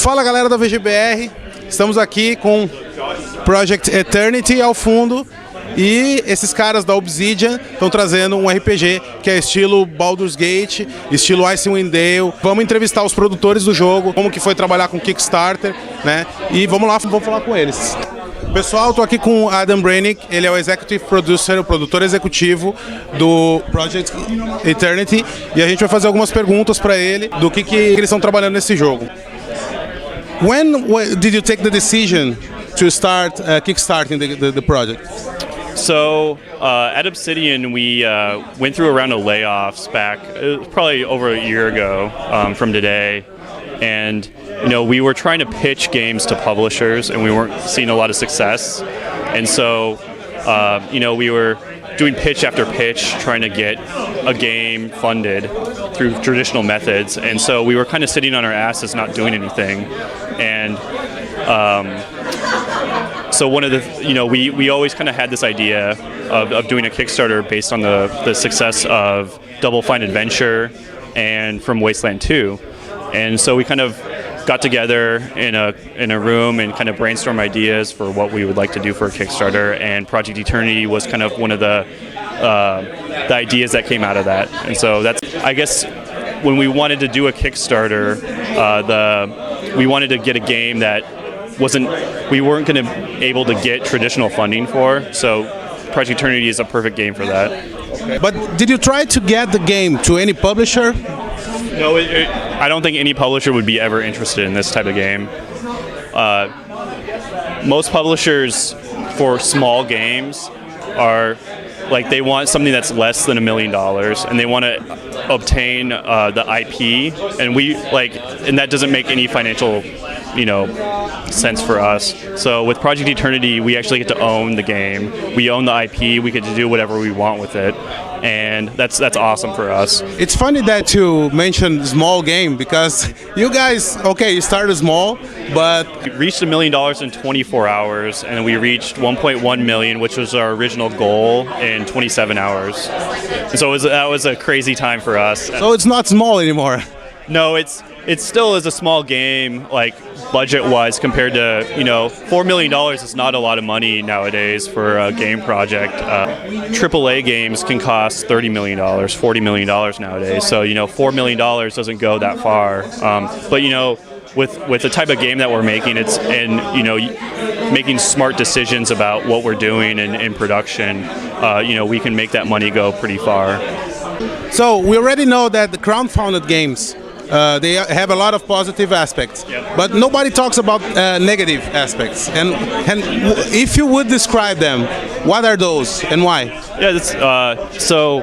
Fala galera da vgBR, estamos aqui com Project Eternity ao fundo e esses caras da Obsidian estão trazendo um RPG que é estilo Baldur's Gate, estilo Icewind Dale. Vamos entrevistar os produtores do jogo, como que foi trabalhar com Kickstarter, né? E vamos lá, vamos falar com eles. Pessoal, estou aqui com o Adam Brennecke, ele é o executive producer, o produtor executivo do Project Eternity, e a gente vai fazer algumas perguntas para ele do que eles estão trabalhando nesse jogo. When did you take the decision to start kickstarting the project? So at Obsidian, we went through a round of layoffs back probably over a year ago from today, and we were trying to pitch games to publishers, and we weren't seeing a lot of success. And so we were doing pitch after pitch, trying to get a game funded through traditional methods. And so we were kind of sitting on our asses, not doing anything. And so one of the, we always kind of had this idea of doing a Kickstarter based on the success of Double Fine Adventure and from Wasteland 2. And so we kind of got together in a room and kind of brainstorm ideas for what we would like to do for a Kickstarter, and Project Eternity was kind of one of the ideas that came out of that. And so that's, I guess, when we wanted to do a Kickstarter, we wanted to get a game that we weren't going to able to get traditional funding for, so Project Eternity is a perfect game for that. Okay. But did you try to get the game to any publisher? No, I don't think any publisher would be ever interested in this type of game. Most publishers for small games are like, they want something that's less than $1 million, and they want to obtain the IP, and that doesn't make any financial sense for us. So with Project Eternity, we actually get to own the game. We own the IP. We get to do whatever we want with it, and that's awesome for us. It's funny that you mentioned small game, because you guys, you started small, but we reached $1 million in 24 hours, and we reached 1.1 million, which was our original goal, in 27 hours. And so that was a crazy time for us. So it's not small anymore. No, it still is a small game, like budget-wise, compared to $4 million is not a lot of money nowadays for a game project. AAA games can cost $30 million, $40 million nowadays. So $4 million doesn't go that far. But with the type of game that we're making, making smart decisions about what we're doing in production, we can make that money go pretty far. So we already know that the crowdfunded games, they have a lot of positive aspects, yep. But nobody talks about negative aspects. And if you would describe them, what are those and why? Yeah, so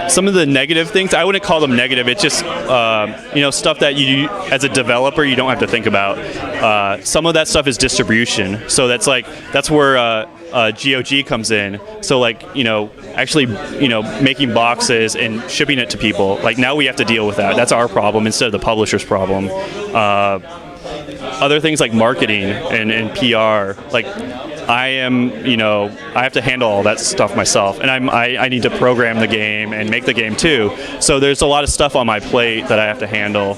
some of the negative things, I wouldn't call them negative. It's just stuff that you, as a developer, you don't have to think about. Some of that stuff is distribution. So that's where GOG comes in. So actually making boxes and shipping it to people. Now we have to deal with that. That's our problem instead of the publisher's problem. Other things like marketing and PR, I have to handle all that stuff myself, and I need to program the game and make the game too. So there's a lot of stuff on my plate that I have to handle.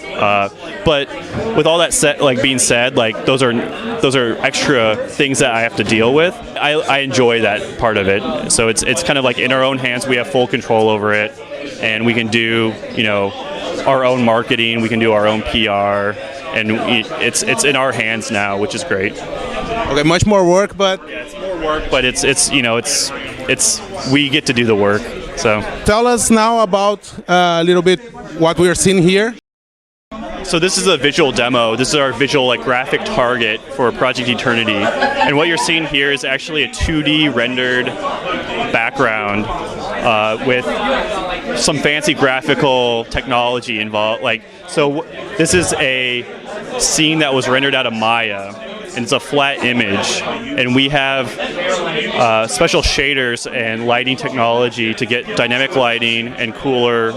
But with all that being said, those are extra things that I have to deal with. I enjoy that part of it. So it's kind of in our own hands. We have full control over it, and we can do our own marketing. We can do our own PR, and it's in our hands now, which is great. Okay, much more work, but yeah, it's more work, but it's we get to do the work. So tell us now about a little bit what we are seeing here. So this is a visual demo. This is our visual graphic target for Project Eternity, and what you're seeing here is actually a 2D rendered background with some fancy graphical technology involved. So this is a scene that was rendered out of Maya, and it's a flat image, and we have special shaders and lighting technology to get dynamic lighting and cooler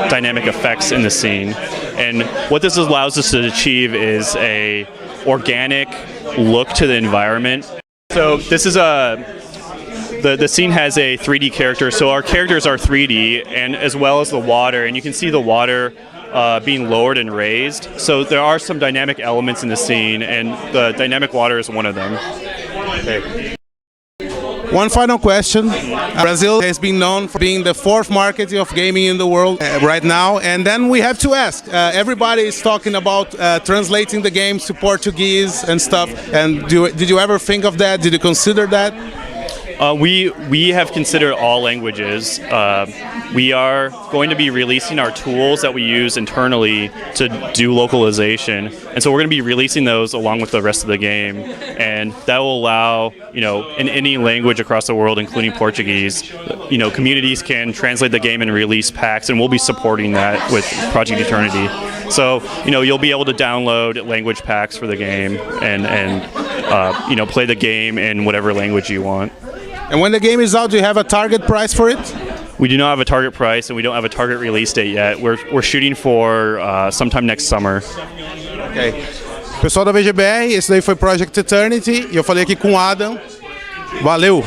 dynamic effects in the scene. And what this allows us to achieve is a organic look to the environment. So this is the scene has a 3D character, so our characters are 3D, and as well as the water, and you can see the water being lowered and raised. So there are some dynamic elements in the scene, and the dynamic water is one of them. Okay. One final question. Brazil has been known for being the fourth market of gaming in the world right now, and then we have to ask, everybody is talking about translating the games to Portuguese and stuff, and did you ever think of that? Did you consider that? We have considered all languages. We are going to be releasing our tools that we use internally to do localization, and so we're going to be releasing those along with the rest of the game, and that will allow, in any language across the world, including Portuguese, communities can translate the game and release packs, and we'll be supporting that with Project Eternity. So, you'll be able to download language packs for the game and play the game in whatever language you want. And when the game is out, do you have a target price for it? We do not have a target price, and we don't have a target release date yet. We're shooting for sometime next summer. Ok. Pessoal da vgBR, esse daí foi Project Eternity, e eu falei aqui com o Adam. Valeu!